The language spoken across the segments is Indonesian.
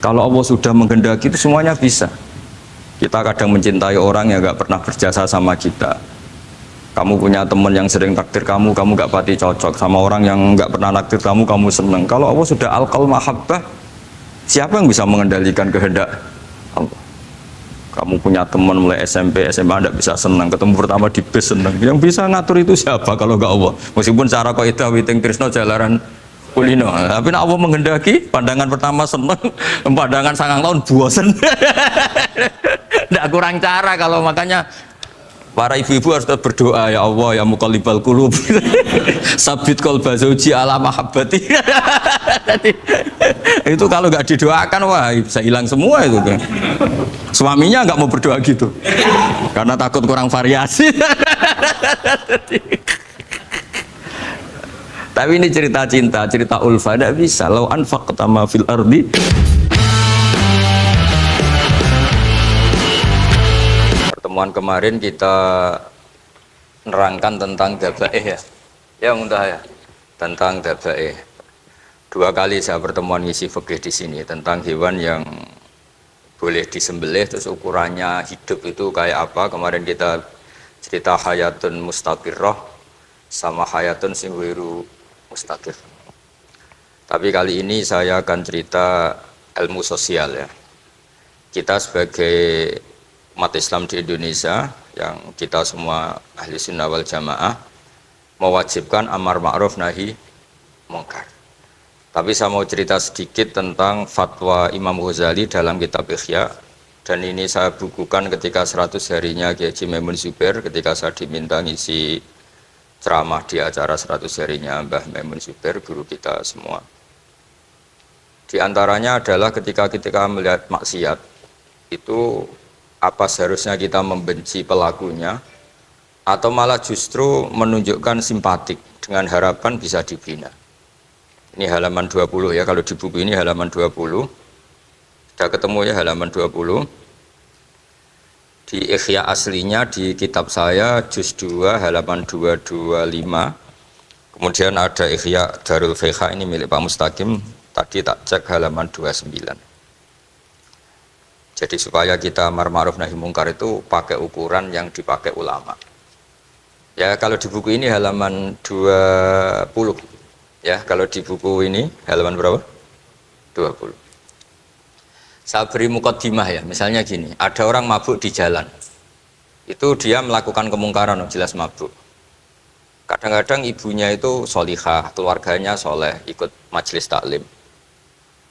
Kalau Allah sudah menghendaki itu semuanya bisa. Kita kadang mencintai orang yang nggak pernah berjasa sama kita. Kamu punya teman yang sering takdir kamu nggak pati cocok sama orang yang nggak pernah naktir kamu seneng. Kalau Allah sudah alqal mahabbah, siapa yang bisa mengendalikan kehendak Allah? Kamu punya teman mulai SMP, SMA nggak bisa senang, ketemu pertama di bus senang. Yang bisa ngatur itu siapa kalau nggak Allah? Meskipun cara kok itu witing Trisno jalaran kulino, tapi Allah menghendaki pandangan pertama seneng, pandangan 9 tahun bosen. Nggak kurang cara. Kalau makanya para ibu-ibu harus berdoa, ya Allah ya muqallibal qulub sabit qalba zauji ala mahabbati. Itu kalau nggak didoakan wah bisa hilang semua itu kan. Suaminya nggak mau berdoa gitu karena takut kurang variasi. Tapi ini cerita cinta, cerita ulfa, tidak bisa. Lau anfaqta ma fil ardi. Pertemuan kemarin kita nerangkan tentang dabaih ya. Ya mudah ya. Tentang dabaih. 2 kali saya pertemuan ngisi fikih di sini tentang hewan yang boleh disembelih terus ukurannya hidup itu kayak apa. Kemarin kita cerita hayatun mustaqirrah sama hayatun sing wiru mustaqir. Tapi kali ini saya akan cerita ilmu sosial ya. Kita sebagai umat Islam di Indonesia yang kita semua ahli sunnah wal jamaah mewajibkan amar ma'ruf nahi mungkar. Tapi saya mau cerita sedikit tentang fatwa Imam Ghazali dalam kitab Ihya, dan ini saya bukukan ketika 100 harinya Kiai Haji Maimun Zubair ketika saya diminta ngisi ceramah di acara 100 harinya Mbah Maimun Zubair, guru kita semua. Di antaranya adalah ketika melihat maksiat itu apa seharusnya kita membenci pelakunya atau malah justru menunjukkan simpatik dengan harapan bisa dibina. Ini halaman 20 ya, kalau di buku ini halaman 20. Sudah ketemu ya halaman 20. Di Ihya aslinya di kitab saya juz 2 halaman 225. Kemudian ada Ihya Darul Fiqh ini milik Pak Mustaqim, tadi tak cek halaman 29. Jadi supaya kita amar ma'ruf nahi mungkar itu pakai ukuran yang dipakai ulama. Ya kalau di buku ini halaman 20. Ya kalau di buku ini halaman berapa? 20. Saya beri mukaddimah ya, misalnya gini, ada orang mabuk di jalan, itu dia melakukan kemungkaran, jelas mabuk. Kadang-kadang ibunya itu solihah, keluarganya soleh, ikut majelis taklim.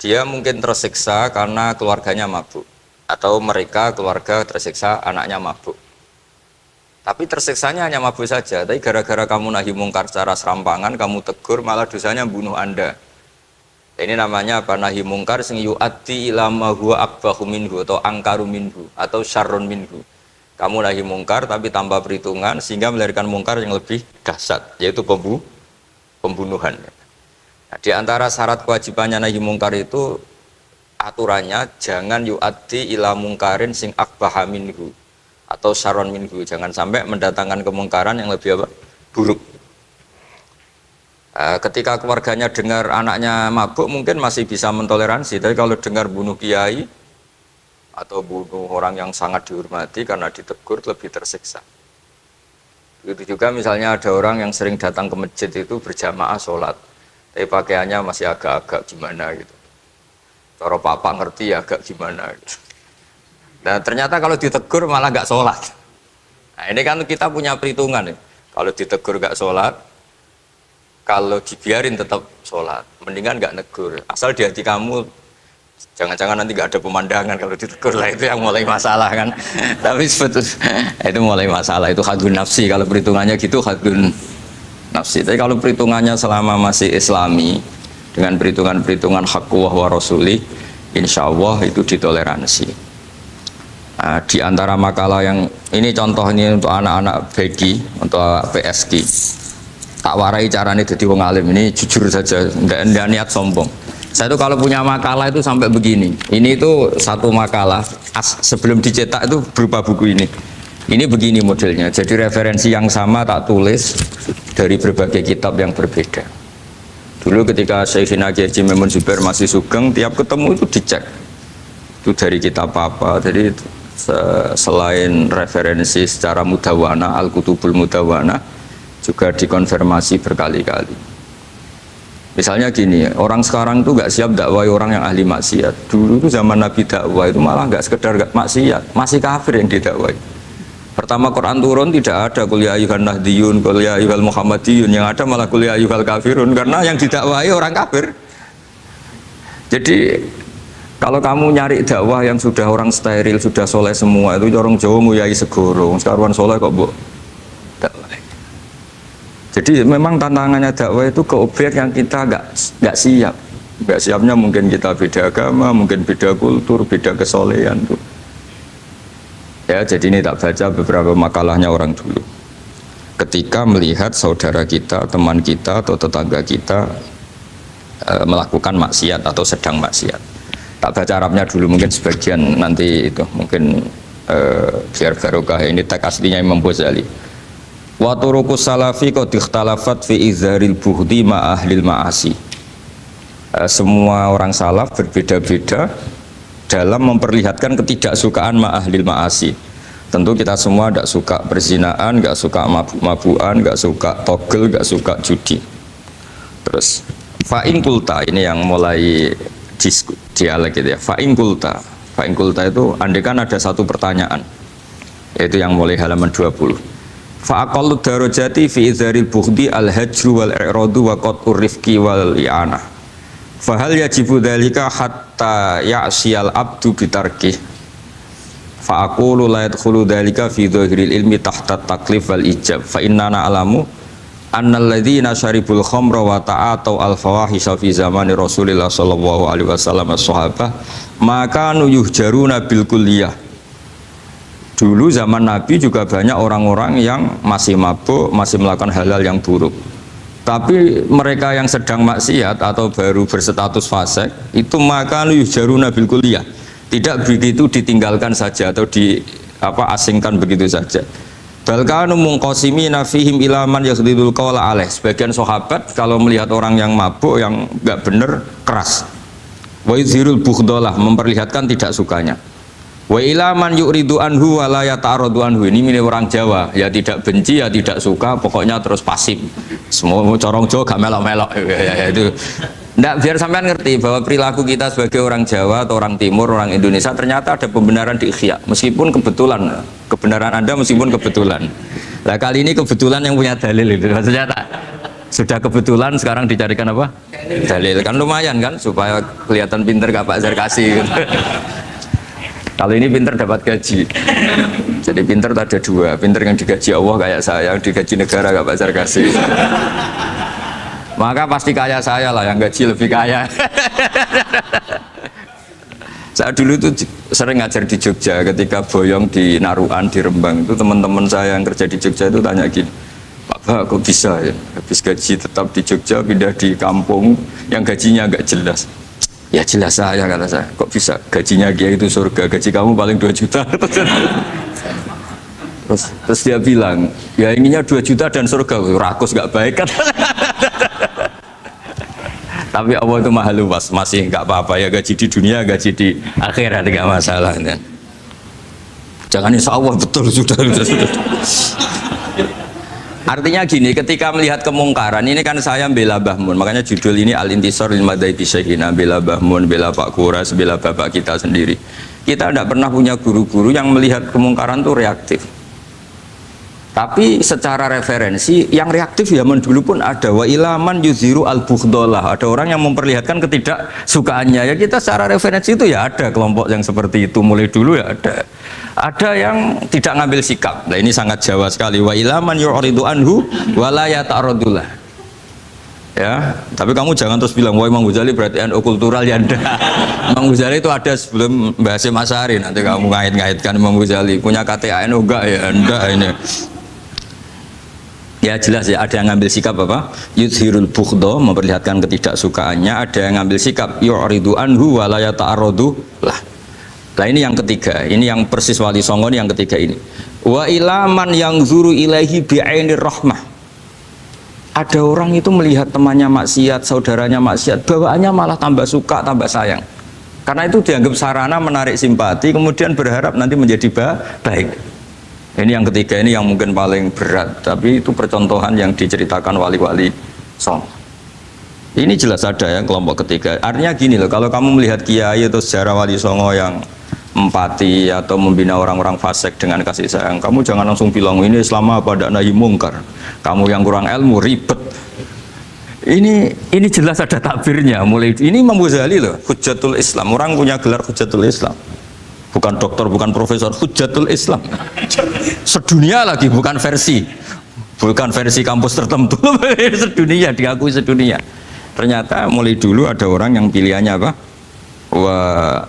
Dia mungkin tersiksa karena keluarganya mabuk, atau mereka keluarga tersiksa anaknya mabuk. Tapi tersiksanya hanya mabuk saja, tapi gara-gara kamu nahi mungkar secara serampangan, kamu tegur, malah dosanya bunuh Anda. Ini namanya apa? Nahi mungkar sing yu'addi ila ma huwa akbahu minhu atau angkaru minhu atau syarrun minhu. Kamu nahi mungkar tapi tanpa perhitungan sehingga melahirkan mungkar yang lebih dahsyat, yaitu pembunuhan. Nah, di antara syarat kewajibannya nahi mungkar itu aturannya jangan yu'addi ila mungkarin sing akbaha minhu atau syarrun minhu, jangan sampai mendatangkan kemungkaran yang lebih apa? Buruk. Ketika keluarganya dengar anaknya mabuk mungkin masih bisa mentoleransi, tapi kalau dengar bunuh kiai atau bunuh orang yang sangat dihormati karena ditegur lebih tersiksa. Begitu juga misalnya ada orang yang sering datang ke masjid itu berjamaah sholat, tapi pakaiannya masih agak-agak gimana gitu. Cara papa ngerti ya agak gimana gitu. Nah ternyata kalau ditegur malah nggak sholat. Nah ini kan kita punya perhitungan ya. Kalau ditegur nggak sholat, kalau dibiarin tetap sholat, mendingan nggak negur. Asal di hati kamu, jangan-jangan nanti nggak ada pemandangan kalau ditegur lah, itu yang mulai masalah kan. Tapi sebetulnya itu mulai masalah, itu hadun nafsi. Kalau perhitungannya gitu hadun nafsi. Tapi kalau perhitungannya selama masih islami, dengan perhitungan-perhitungan haqqullah wa rasulih, insya Allah itu ditoleransi. Nah, di antara makalah yang ini contoh ini untuk anak-anak BG, untuk PSG, tak warai caranya jadi wong alim, ini jujur saja, enggak niat sombong. Saya tuh kalau punya makalah itu sampai begini. Ini itu satu makalah sebelum dicetak itu berupa buku ini. Ini begini modelnya. Jadi referensi yang sama tak tulis dari berbagai kitab yang berbeda. Dulu ketika Syekhina Kiai Haji Maimun Zubair masih sugeng, tiap ketemu itu dicek itu dari kitab apa. Jadi selain referensi secara mudawana, Al-Kutubul Mudawana juga dikonfirmasi berkali-kali. Misalnya gini, orang sekarang tuh nggak siap dakwai orang yang ahli maksiat. Dulu tuh zaman Nabi dakwah itu malah nggak sekedar maksiat, masih kafir yang didakwai. Pertama Quran turun tidak ada qul ya ayyuhan nahdiyun, qul ya ayyuhal muhammadiyun, yang ada malah qul ya ayyuhal kafirun, karena yang didakwai orang kafir. Jadi kalau kamu nyari dakwah yang sudah orang steril, sudah soleh semua, itu orang Jawa nguyai segoro, sekaruan soleh kok bu dakwah. Jadi memang tantangannya dakwah itu ke objek yang kita nggak siap. Nggak siapnya mungkin kita beda agama, mungkin beda kultur, beda kesolehan tuh. Ya, jadi ini tak baca beberapa makalahnya orang dulu. Ketika melihat saudara kita, teman kita atau tetangga kita melakukan maksiat atau sedang maksiat. Tak baca Arabnya dulu, mungkin sebagian nanti itu mungkin biar barokah. Ini teks aslinya Imam Ghazali. Wa turuqus salafi qad ikhtalafat fi izharil bughdi ma ahlil ma'asi. Semua orang salaf berbeda-beda dalam memperlihatkan ketidaksukaan ma ahlil ma'asi. Tentu kita semua tidak suka perzinaan, nggak suka mabuk-mabukan, nggak suka togel, nggak suka judi. Terus fa'in kulta, ini yang mulai dialek gitu ya. Fa'in kulta itu andekan ada satu pertanyaan, yaitu yang mulai halaman 20. Fa'aqallu darajati fi izharil bughdi al-hajru wal i'radu wa qat'ur rifqi wal i'anah. Fahal yajibu dzalika hatta ya'siyal abdu bitarkih. Fa'aqulu la yadkhulu dzalika fi dhahiril ilmi tahta taklif wal ijab. Fa innana alamu annal ladzina syaribul khamra wa ta'atau al fawahisha fi zamani Rasulillah sallallahu alaihi wasallam as-sahabah maka yuhjaruna bil kulliyah. Dulu zaman Nabi juga banyak orang-orang yang masih mabuk, masih melakukan hal-hal yang buruk. Tapi mereka yang sedang maksiat atau baru berstatus fasik itu maka yuhjaruna bil kulliyah. Tidak begitu ditinggalkan saja atau asingkan begitu saja. Balkanu munqasimina fihim ila man yakhdhidul qawla alaih. Sebagian sahabat kalau melihat orang yang mabuk yang enggak benar keras. Wa yuzhirul bughdalah, memperlihatkan tidak sukanya. Wa ila man yu'ridu anhu wa la yata'arradu anhu. Ini milik orang Jawa, ya tidak benci ya tidak suka, pokoknya terus pasif. Semua corong Jawa gak melok-melok ya, itu. Nggak, biar sampean ngerti bahwa perilaku kita sebagai orang Jawa atau orang Timur, orang Indonesia ternyata ada pembenaran di ikhya, meskipun kebetulan, kebenaran Anda meskipun kebetulan. Nah kali ini kebetulan yang punya dalil itu, maksudnya tak? Sudah kebetulan sekarang dicarikan apa? Dalil, kan lumayan kan, supaya kelihatan pinter gak Pak Zarkasi gitu. Kalau ini pinter dapat gaji. Jadi pinter ada dua, pinter yang digaji Allah kayak saya, yang digaji negara gak Pak Zarkasi. Maka pasti kaya saya lah, yang gaji lebih kaya. Saya dulu itu sering ngajar di Jogja, ketika boyong di Naruan, di Rembang itu teman-teman saya yang kerja di Jogja itu tanya gini, Pak kok bisa ya, habis gaji tetap di Jogja, pindah di kampung yang gajinya agak jelas. Ya jelas saya, kata saya, kok bisa gajinya Kiai itu surga, gaji kamu paling 2 juta. Terus dia bilang, ya inginnya 2 juta dan surga, rakus gak baik kan. Tapi Allah itu maha luas, masih nggak apa-apa ya, gaji di dunia, gaji di akhirat nggak masalah kan? Jangan insya Allah betul sudah. Artinya gini, ketika melihat kemungkaran ini kan saya bela Mbah Mun, makanya judul ini Al-Intisar lil Madzhabi Syekhina, bela Mbah Mun, bela Pak Kuras, bela bapak kita sendiri. Kita tidak pernah punya guru-guru yang melihat kemungkaran itu reaktif. Tapi secara referensi yang reaktif zaman dulu pun ada. Wa ilaman yuziru al-bughdalah, ada orang yang memperlihatkan ketidaksukaannya. Ya kita secara referensi itu ya ada kelompok yang seperti itu, mulai dulu ya ada. Ada yang tidak ngambil sikap. Nah ini sangat Jawa sekali. Wa ilaman yu'ridu anhu wa la yata'arradulah. Ya, tapi kamu jangan terus bilang, wah Imam Ghazali berarti NU kultural ya enggak. Imam Ghazali itu ada sebelum bahas Mas Ari, nanti kamu ngait-ngaitkan Imam Ghazali punya KTA NU enggak ya, enggak ini. Ya jelas ya, ada yang ngambil sikap apa? Yudhirul bughda, memperlihatkan ketidaksukaannya. Ada yang ngambil sikap yu'ridu anhu wa la yata'arradu lah. Nah ini yang ketiga, ini yang persis Wali Songo yang ketiga ini. Wa ilaman yang zuru ilaihi bi'ainir rahmah. Ada orang itu melihat temannya maksiat, saudaranya maksiat, bawaannya malah tambah suka, tambah sayang. Karena itu dianggap sarana menarik simpati, kemudian berharap nanti menjadi baik. Ini yang ketiga, ini yang mungkin paling berat, tapi itu percontohan yang diceritakan wali-wali songo. Ini jelas ada ya kelompok ketiga. Artinya gini loh, kalau kamu melihat kiai atau sejarah wali songo yang empati atau membina orang-orang fasik dengan kasih sayang, kamu jangan langsung bilang ini Islam apa tidak nahi mungkar. Kamu yang kurang ilmu ribet. Ini jelas ada takbirnya. Mulai ini Imam Ghazali loh, Hujjatul Islam. Orang punya gelar Hujjatul Islam. Bukan dokter, bukan profesor, Hujjatul Islam. Sedunia lagi, bukan versi kampus tertentu. Sedunia, diakui sedunia. Ternyata mulai dulu ada orang yang pilihannya apa?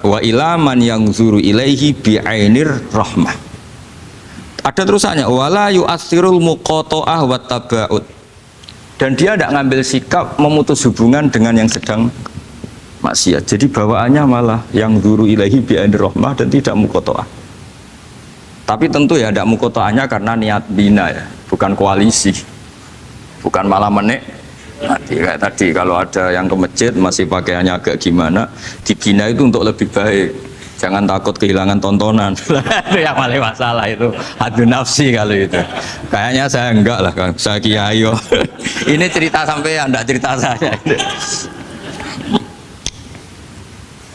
Wa ilaman yang zuru ilaihi bi'ainir rahmah. Ada terusannya, wala yu'athirul muqata'ah wa taba'ud. Dan dia tidak ngambil sikap memutus hubungan dengan yang sedang maksiat. Jadi bawaannya malah yang zuru ilaihi bi'ainir rahmah dan tidak muqata'ah. Tapi tentu ya tidak muqata'ahnya karena niat bina ya, bukan koalisi. Bukan malah nanti kayak tadi kalau ada yang ke masjid masih pakaiannya agak gimana, dibina itu untuk lebih baik. Jangan takut kehilangan tontonan. Itu yang paling masalah itu. Hadu nafsi kalau itu. Kayaknya saya enggak lah, Kang. Saya kiai. Ini cerita sampai enggak cerita saya.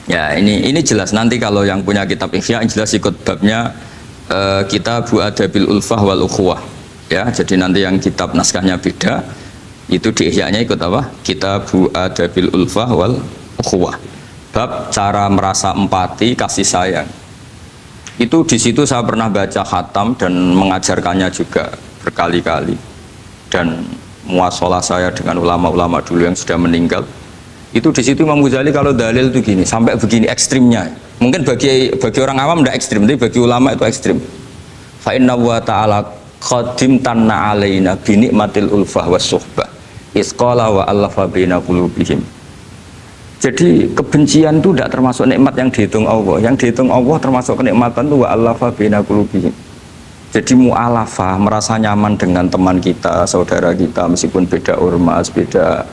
Ya, ini jelas nanti kalau yang punya kitab Ihya jelas ikut babnya Kitabu Adabil Ulfah wal Ukhuwah. Ya, jadi nanti yang kitab naskahnya beda. Itu di Ihya-nya ikut apa? Kitabu Adabil Ulfah wal Ukhuwah. Bab cara merasa empati, kasih sayang. Itu di situ saya pernah baca khatam dan mengajarkannya juga berkali-kali. Dan muasalah saya dengan ulama-ulama dulu yang sudah meninggal. Itu di situ Imam Ghazali kalau dalil itu gini, sampai begini ekstrimnya. Mungkin bagi orang awam tidak ekstrim, tapi bagi ulama itu ekstrim. Fa inna wa ta'ala qadim tanna alaina bi nikmatil ulfah was suhbah. Isqala wa allafa baina qulubihim. Jadi kebencian itu tidak termasuk nikmat yang dihitung Allah. Yang dihitung Allah termasuk kenikmatan itu wa allafa baina qulubihim. Jadi mu'alafah, merasa nyaman dengan teman kita, saudara kita, meskipun beda ormas, beda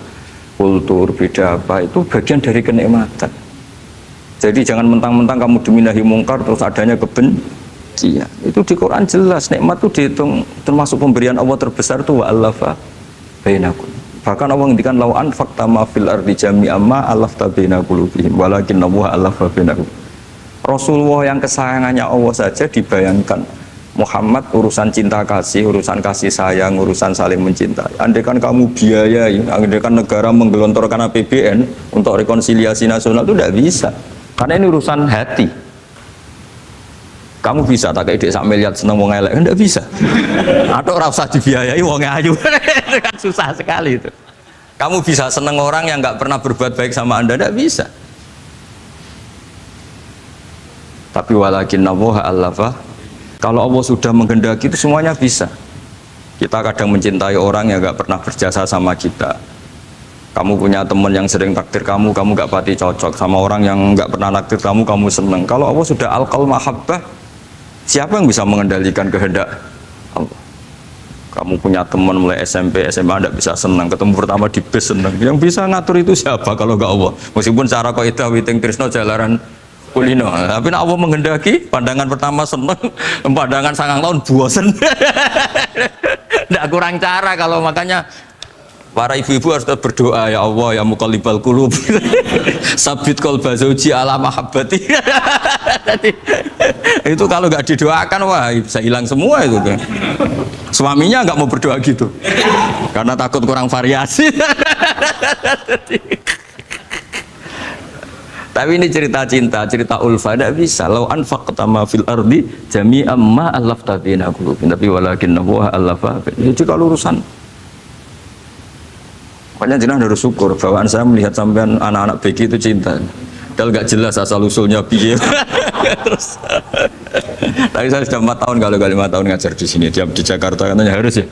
kultur, beda apa, itu bagian dari kenikmatan. Jadi jangan mentang-mentang kamu diminahi mungkar terus adanya kebencian. Itu di Quran jelas, nikmat itu dihitung termasuk pemberian Allah terbesar itu wa allafa bainakum. Bahkan Allah ngendikan lau anfaqta ma fil ardi jami'an ma alafta baina qulubihim walakinna Allah alafa bainahum. Rasulullah yang kesayangannya Allah saja dibayangkan Muhammad urusan cinta kasih, urusan kasih sayang, urusan saling mencintai. Andaikan kamu biayai, andaikan negara menggelontorkan APBN untuk rekonsiliasi nasional itu tidak bisa. Karena ini urusan hati. Kamu bisa tak kayak sak miliar seneng wong elek, enggak bisa. Atau ora usah dibiayai wong ayu. Itu kan susah sekali itu. Kamu bisa seneng orang yang enggak pernah berbuat baik sama Anda, enggak bisa. Tapi walakin Allah allafa. Kalau Allah sudah menghendaki itu semuanya bisa. Kita kadang mencintai orang yang enggak pernah berjasa sama kita. Kamu punya teman yang sering takdir kamu enggak pati cocok sama orang yang enggak pernah naktir kamu seneng. Kalau Allah sudah alqal mahabbah, siapa yang bisa mengendalikan kehendak Allah? Kamu punya teman mulai SMP, SMA tidak bisa senang, ketemu pertama di bis senang. Yang bisa ngatur itu siapa kalau nggak Allah? Meskipun cara kaidah witing trisno jalaran kulino, tapi Allah menghendaki pandangan pertama senang, pandangan sangang tahun bosen. Tidak kurang cara kalau makanya para ibu-ibu harus berdoa, ya Allah ya muqallibal qulub sabit qalba zauji ala mahabbati. Itu kalau nggak didoakan wah bisa hilang semua itu kan. Suaminya nggak mau berdoa gitu karena takut kurang variasi. Tapi ini cerita cinta, cerita ulfa tidak bisa. Lau anfaqta ma fil ardi jami'an ma alafta baina qulubihim, tapi walakin Allah alafa. Jadi kalau urusan makanya jenengan harus syukur bawaan saya melihat sampean anak-anak BG itu cinta. Padahal nggak jelas asal usulnya piye. Terus tapi saya sudah 4 tahun, kalau 5 tahun ngajar di sini, tiap di Jakarta katanya harus ya.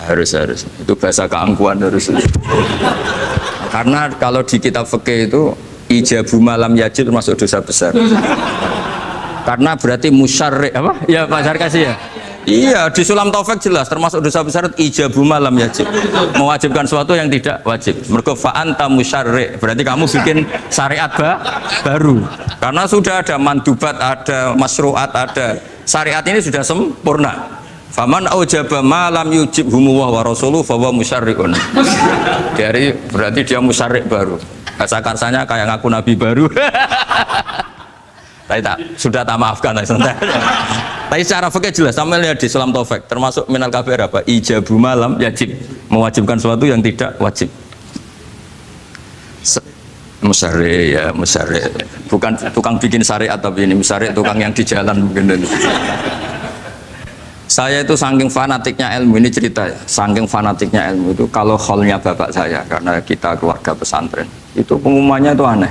Harus itu bahasa keangkuhan harus. Karena kalau di kitab fikih itu ijabu malam yajid termasuk dosa besar. Karena berarti musyarri apa? Ya Pak Sarkasi ya. Iya, di Sulam Taufik jelas termasuk dosa besar ijabu malam yajib. Mewajibkan sesuatu yang tidak wajib. Mergo fa anta musyarri'. Berarti kamu bikin syariat baru. Karena sudah ada mandubat, ada masyru'at, ada syariat ini sudah sempurna. Faman aujaba ma lam yujibhu wa rasuluhu fa huwa musyarri'un. Berarti dia musyarri' baru. Bahasa kayak ngaku nabi baru. Sudah tak maafkan santai. Tapi secara fikih jelas sama lihat di Sulam Taufik termasuk minal kabair apa? Ijabu malam yajib, mewajibkan sesuatu yang tidak wajib. Musyarri ya musyarri. Bukan tukang bikin syariat tapi ini musyarri tukang yang di jalan mungkin. Saya itu saking fanatiknya ilmu, ini cerita ya, saking fanatiknya ilmu itu kalau hallnya bapak saya, karena kita keluarga pesantren, itu pengumumannya itu aneh,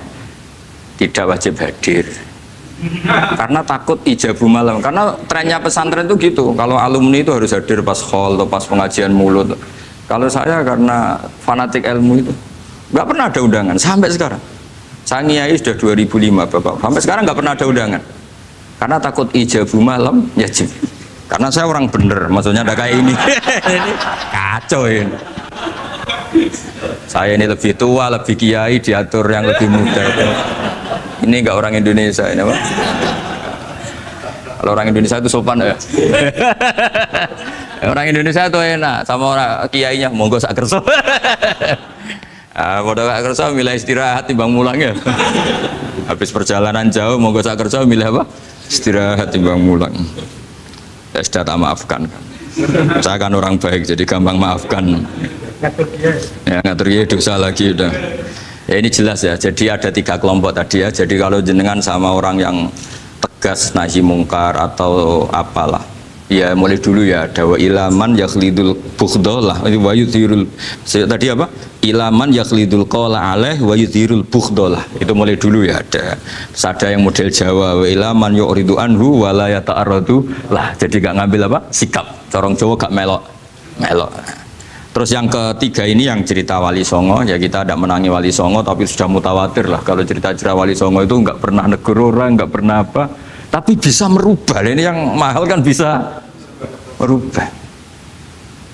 tidak wajib hadir, karena takut ijabu malam, karena trennya pesantren itu gitu, kalau alumni itu harus hadir pas hall atau pas pengajian mulut. Kalau saya karena fanatik ilmu itu, nggak pernah ada undangan, sampai sekarang. Saya ngiyai sudah 2005 bapak, sampai sekarang nggak pernah ada undangan, karena takut ijabu malam yajib. Karena saya orang bener, maksudnya ada kayak ini. Ini kacau ini. Saya ini lebih tua, lebih kiai, diatur yang lebih muda. Ini enggak orang Indonesia ini, Pak. Kalau orang Indonesia itu sopan ya. Orang Indonesia itu enak, sama orang kiainya monggo sak kerso. Pada sak kerso milih istirahat timbang mulang ya. Habis perjalanan jauh monggo sak kerso milih apa? Istirahat timbang mulang. Ya sudah tak maafkan. Saya kan orang baik jadi gampang maafkan. Ya ngatur kiai dosa lagi udah. Ya ini jelas ya. Jadi ada 3 kelompok tadi ya. Jadi kalau jenengan sama orang yang tegas nahi mungkar atau apalah. Ya mulai dulu ya ada wa ilaman yakhlidul bughdhalah wa yudhirul tadi apa? Ilaman yakhlidul qala alaih wa yudhirul bughdhalah. Itu mulai dulu ya ada. Terus ada yang model Jawa wa ilaman yu'ridu anhu wa la yata'arradu lah. Jadi gak ngambil apa? Sikap. Corong Jawa gak melok. Terus yang ketiga ini yang cerita Wali Songo, ya kita tidak menangi Wali Songo tapi sudah mutawatir lah kalau cerita-cerita Wali Songo itu nggak pernah negur orang, nggak pernah apa, tapi bisa merubah. Ini yang mahal kan bisa merubah.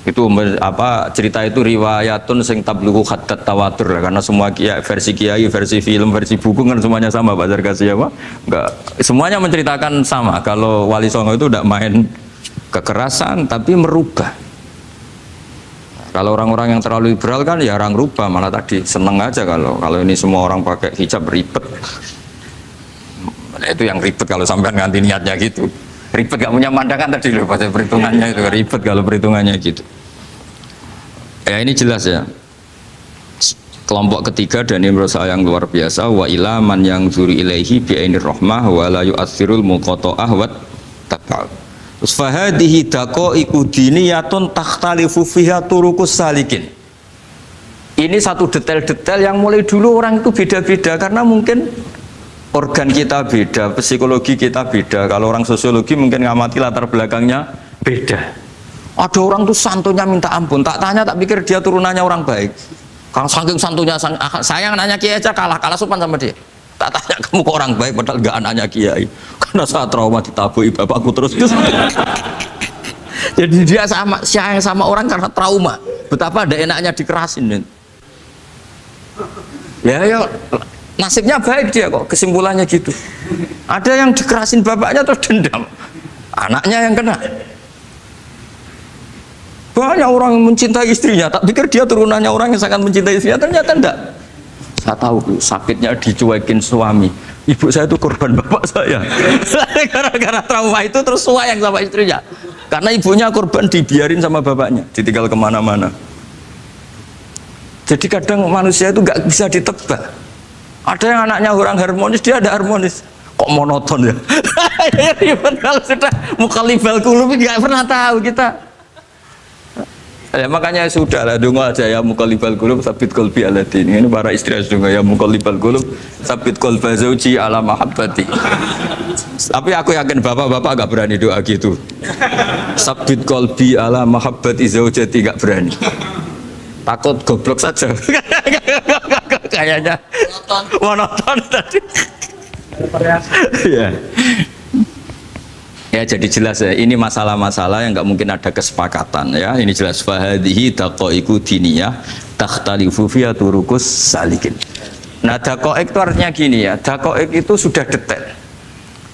Itu apa cerita itu riwayatun sing tablughu hadat tawatur lah, karena semua versi kiai, versi film, versi buku kan semuanya sama Pak Zarkasi apa? Enggak, semuanya menceritakan sama. Kalau Wali Songo itu tidak main kekerasan tapi merubah. Kalau orang-orang yang terlalu liberal kan ya orang rubah, malah tadi seneng aja kalau ini semua orang pakai hijab ribet. Itu yang ribet kalau sampai ganti niatnya gitu. Ribet gak punya pandangan tadi loh pada perhitungannya itu ribet kalau perhitungannya gitu. Ya ini jelas ya. Kelompok ketiga dan ini menurut saya yang luar biasa wa ilaman yang zuri ilaihi bi ainir rahmah wa la yu'athirul muqata'ah wa tabal. Fahadihi daqaiqu diniyatun takhtalifu fiha turuqus salikin. Ini satu detail-detail yang mulai dulu orang itu beda-beda karena mungkin organ kita beda, psikologi kita beda. Kalau orang sosiologi mungkin ngamati latar belakangnya beda. Ada orang tuh santunya minta ampun, tak tanya tak pikir dia turunannya orang baik. Kalau saking santunya saya nanya kiai aja kalah sopan sama dia. Tak tanya kamu kok orang baik padahal gak anaknya kiai. Karena saat trauma ditabui bapakku terus. Jadi dia sayang sama orang karena trauma. Betapa ada enaknya dikerasin. Ya nasibnya baik dia kok, kesimpulannya gitu. Ada yang dikerasin bapaknya terus dendam, anaknya yang kena. Banyak orang yang mencintai istrinya, tak pikir dia turunannya orang yang sangat mencintai istrinya, ternyata enggak. Saya tahu sakitnya dicuekin suami. Ibu saya itu korban bapak saya. Gara-gara trauma itu terus sayang sama istrinya. Karena ibunya korban dibiarin sama bapaknya, ditinggal kemana-mana. Jadi kadang manusia itu nggak bisa ditebak. Ada yang anaknya orang harmonis, dia ada harmonis. Kok monoton ya? Ribet kalau sudah mukhalifal qulub nggak pernah tahu kita. Ya, makanya sudah lah dongo aja ya mukhalifal qulub sabit qalbi ala din. Ini para istri harus dongo ya mukhalifal qulub sabit qalba zauji ala mahabbati. Tapi aku yakin bapak-bapak gak berani doa gitu. Sabit qalbi ala mahabbati zaujati gak berani. Takut goblok saja. Kayaknya monoton tadi. Ya. Ya jadi jelas ya, ini masalah-masalah yang nggak mungkin ada kesepakatan ya. Ini jelas fahadihi daqaiqu diniyah takhtalifu fiha turuqus salikin. Nah daqaiq itu artinya gini ya, daqaiq itu sudah detail.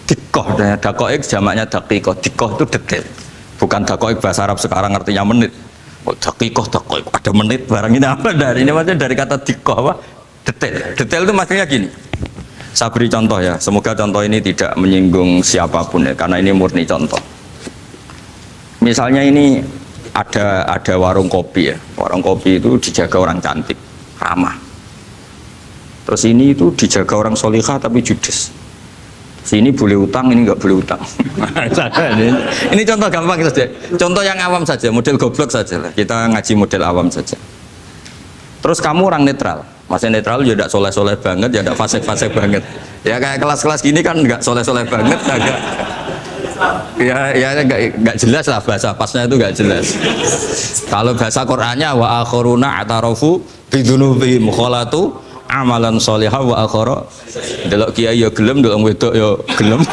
Dikoh, daqaiq jamaknya daqiqah, dikoh itu detail. Bukan daqaiq bahasa Arab sekarang artinya menit. Oh daqiqah, daqaiq, ada menit barang ini apa dari ini maksudnya dari kata dikoh apa? Detail. Detail itu maksudnya gini. Saya beri contoh ya, semoga contoh ini tidak menyinggung siapapun ya, karena ini murni contoh. Misalnya ini ada warung kopi ya, warung kopi itu dijaga orang cantik, ramah. Terus ini itu dijaga orang solihah tapi judes. Sini boleh utang, ini nggak boleh utang. Ini contoh gampang saja, contoh yang awam saja, model goblok saja lah. Kita ngaji model awam saja. Terus kamu orang netral. Masih netral ya tidak soleh-soleh banget, ya tidak fasik-fasik banget. Ya kayak kelas-kelas gini kan nggak soleh-soleh banget, agak ya nggak jelas lah bahasa pasnya itu nggak jelas. Kalau bahasa Qur'annya wa akharuna atarafu bidunubihim kholatu amalan sholihah wa akhara. Delok kiai ya gelem, delok wedok ya gelem.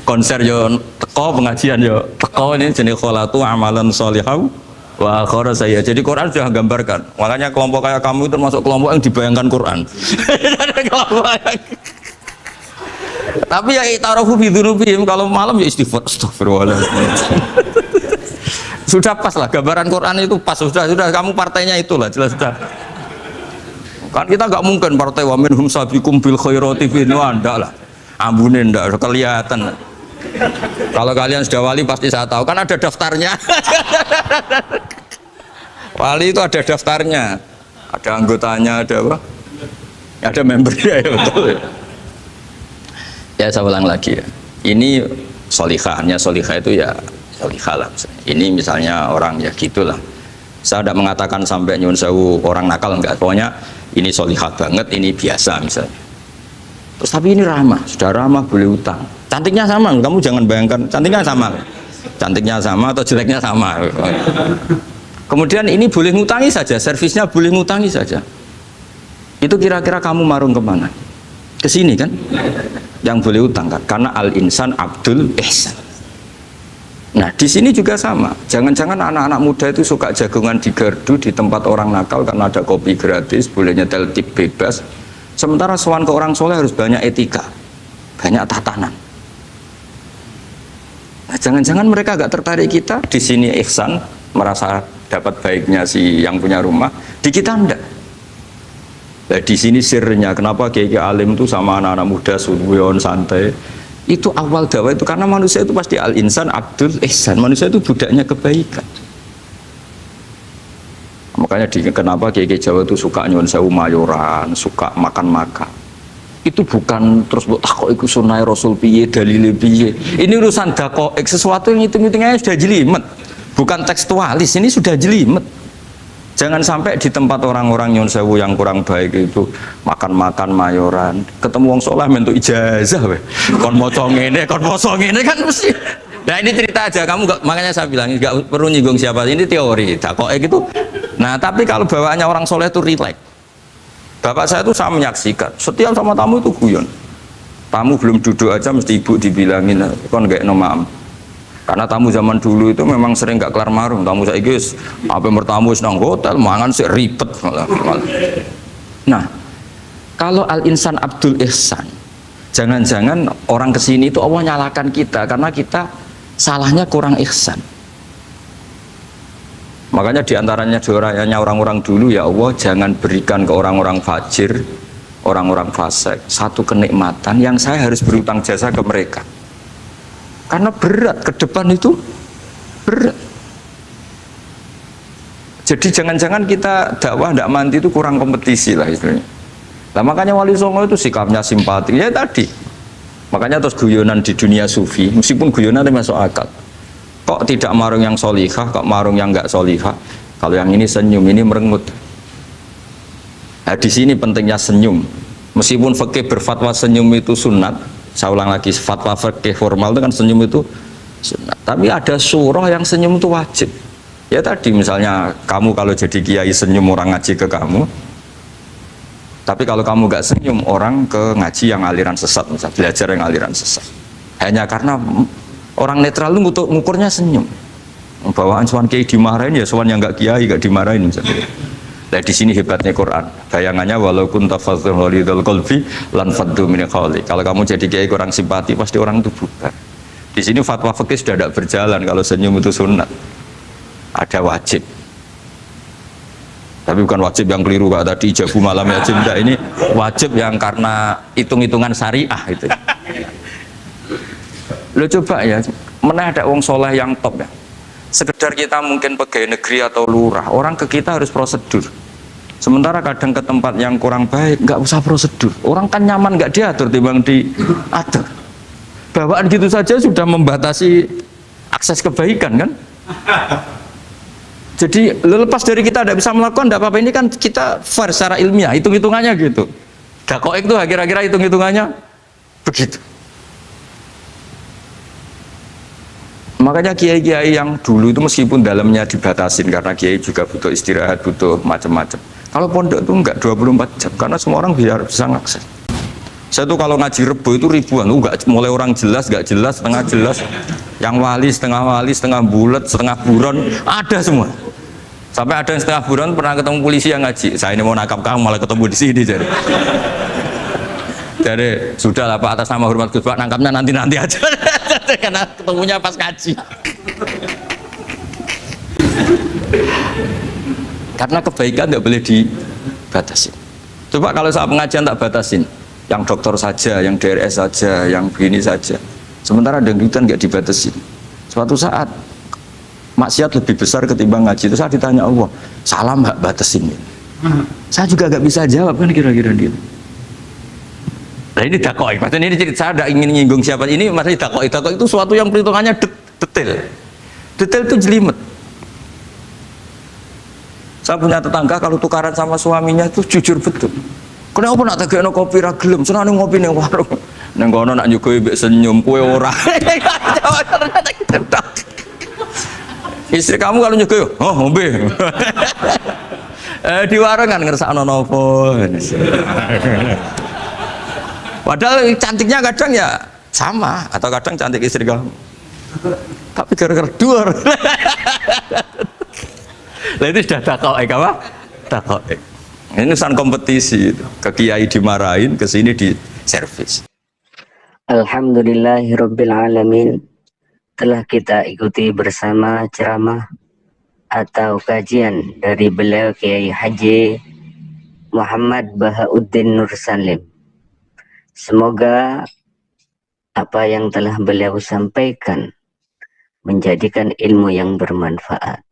Konser ya teko, pengajian ya teko, ini jenis kholatu amalan sholihah wah akhara saya. Jadi Quran sudah gambarkan. Makanya kelompok kayak kamu termasuk kelompok yang dibayangkan Quran. Tapi ya itarafu bidunubihim, kalau malam ya istighfar, astagfirullah. Sudah pas lah gambaran Quran itu pas, sudah kamu partainya itulah jelas sudah. Kan kita nggak mungkin partai wa minhum sabiqum bil khairati fi ndak lah. Ambune ndak kelihatan. Kalau kalian sudah wali pasti saya tahu, kan ada daftarnya. Wali itu ada daftarnya, ada anggotanya, ada apa? Ada membernya ya betul. Ya saya ulang lagi ya. Ini solihahnya, solihah itu ya solihah lah. Ini misalnya orang ya gitulah. Saya tidak mengatakan sampai nyun sewu orang nakal enggak. Pokoknya ini solihah banget, ini biasa misalnya. Terus tapi ini ramah, sudah ramah boleh utang. Cantiknya sama, kamu jangan bayangkan cantiknya sama. Cantiknya sama atau jeleknya sama. Kemudian ini boleh ngutangi saja, servisnya boleh ngutangi saja. Itu kira-kira kamu marung kemana? Ke sini kan? Yang boleh utang kan? Karena al-insan abdul ihsan. Nah di sini juga sama. Jangan-jangan anak-anak muda itu suka jagungan di gardu di tempat orang nakal karena ada kopi gratis, boleh nyetel tip bebas. Sementara sowan ke orang soleh harus banyak etika, banyak tatanan. Nah, jangan-jangan mereka agak tertarik kita di sini ihsan, merasa dapat baiknya si yang punya rumah, di kita enggak. Nah, di sini sirnya kenapa kiai alim itu sama anak-anak muda suwon santai. Itu awal dakwah itu karena manusia itu pasti al-insan abdul ihsan, manusia itu budaknya kebaikan. Makanya kenapa kiai Jawa itu suka nyuwun sewu mayoran, suka makan-makan. Itu bukan terus buat kok ikut sunai Rasul piye dalile piye. Ini urusan daqaiq, sesuatu yang hitung-hitungannya sudah jelimet. Bukan tekstualis, ini sudah jelimet. Jangan sampai di tempat orang-orang nyuwun sewu yang kurang baik itu makan-makan mayoran, ketemu wong saleh mentuk ijazah weh. Kon maca ngene, kon poso ngene kan mesti. Nah ini cerita aja, kamu gak, makanya saya bilang nggak perlu nyinggung siapa, ini teori daqaiq itu. Nah tapi kalau bawaannya orang soleh itu rileks. Bapak saya itu saya menyaksikan setiap sama tamu itu guyon. Tamu belum duduk aja mesti ibu dibilangin kon gak nomam. Karena tamu zaman dulu itu memang sering gak kelar marung. Tamu saya guys, apa bertamu senang hotel, mangan sih ribet malah. Nah kalau al-insan abdul ihsan, jangan-jangan orang kesini itu Allah nyalakan kita karena kita salahnya kurang ihsan. Makanya diantaranya doanya orang-orang dulu, ya Allah jangan berikan ke orang-orang fajir, orang-orang fasik satu kenikmatan yang saya harus berutang jasa ke mereka, karena berat ke depan itu berat. Jadi jangan-jangan kita dakwah tidak mandi itu kurang kompetisi lah istilahnya. Nah makanya Wali Songo itu sikapnya simpati ya tadi. Makanya terus guyonan di dunia sufi, meskipun guyonan itu masuk akal. Kok tidak marung yang solihah, kok marung yang enggak solihah? Kalau yang ini senyum, ini merengut. Nah, di sini pentingnya senyum. Meskipun fikih berfatwa senyum itu sunat, saya ulang lagi, fatwa fikih formal itu kan senyum itu sunat. Tapi ada surah yang senyum itu wajib. Ya tadi misalnya kamu kalau jadi kiai senyum orang ngaji ke kamu. Tapi kalau kamu enggak senyum orang ke ngaji yang aliran sesat, misalnya belajar yang aliran sesat. Hanya karena Orang netral itu ngukurnya senyum. Bawaan sowan kiai dimarahin ya sowan yang nggak kiai nggak dimarahin misalnya. Nah di sini hebatnya Quran. Bayangannya walau kunta fadhlan ghalidhal qalbi lan faddu min hawli. Kalau kamu jadi kiai kurang simpati pasti orang itu bubar. Di sini fatwa fikih sudah tidak berjalan kalau senyum itu sunat. Ada wajib. Tapi bukan wajib yang keliru kayak tadi ijabu malam ya cinta, ini wajib yang karena hitung-hitungan syariah itu. Lo coba ya, mana ada wong soleh yang top ya. Sekedar kita mungkin pegawai negeri atau lurah, orang ke kita harus prosedur. Sementara kadang ke tempat yang kurang baik nggak usah prosedur. Orang kan nyaman nggak diatur timbang diatur. Bawaan gitu saja sudah membatasi akses kebaikan kan. Jadi lepas dari kita tidak bisa melakukan tidak apa-apa, ini kan kita fair secara ilmiah, hitung-hitungannya gitu. Dakoek itu kira-kira hitung-hitungannya begitu. Makanya kiai-kiai yang dulu itu meskipun dalamnya dibatasin karena kiai juga butuh istirahat, butuh macam-macam. Kalau pondok itu enggak 24 jam karena semua orang biar bisa ngakses. Saya tuh kalau ngaji Rebo itu ribuan, enggak mulai orang jelas, enggak jelas, setengah jelas, yang wali, setengah bulat, setengah buron, ada semua. Sampai ada yang setengah buron pernah ketemu polisi yang ngaji. Saya ini mau nangkap kamu malah ketemu di sini jadi sudah lah Pak, atas nama hormat Gus Pak, nangkapnya nanti aja karena ketemunya pas ngaji. Karena kebaikan nggak boleh dibatasin. Coba kalau saat pengajian tak batasin, yang dokter saja, yang DRS saja, yang begini saja. Sementara dangdutan nggak dibatasin. Suatu saat maksiat lebih besar ketimbang ngaji. Itu saya ditanya Allah, salam nggak batasin? Saya juga nggak bisa jawab kan kira-kira gitu. Nah ini dakoi, maksudnya ini cerita saya tidak ingin nyinggung siapa ini, maksudnya dakoi itu suatu yang perhitungannya detail itu jelimet. Saya punya tetangga kalau tukaran sama suaminya itu jujur betul. Kenapa nak tegakno kopi ra gelem, senane ngopi ning warung. Ning kono nak nyugoi mbek senyum kowe ora. Istri kamu kalau nyugoi, oh ngombe. Di warung kan ngersakno nopo. Padahal cantiknya kadang ya sama, atau kadang cantik istri kamu. Tapi gara-gara duar. Lah itu sudah takoek apa? Takoek. Ini urusan kompetisi itu. Ke kiai dimarahin, ke sini di servis. Alhamdulillahirabbil alamin. Telah kita ikuti bersama ceramah atau kajian dari beliau Kiai Haji Muhammad Bahauddin Nur Salim. Semoga apa yang telah beliau sampaikan menjadikan ilmu yang bermanfaat.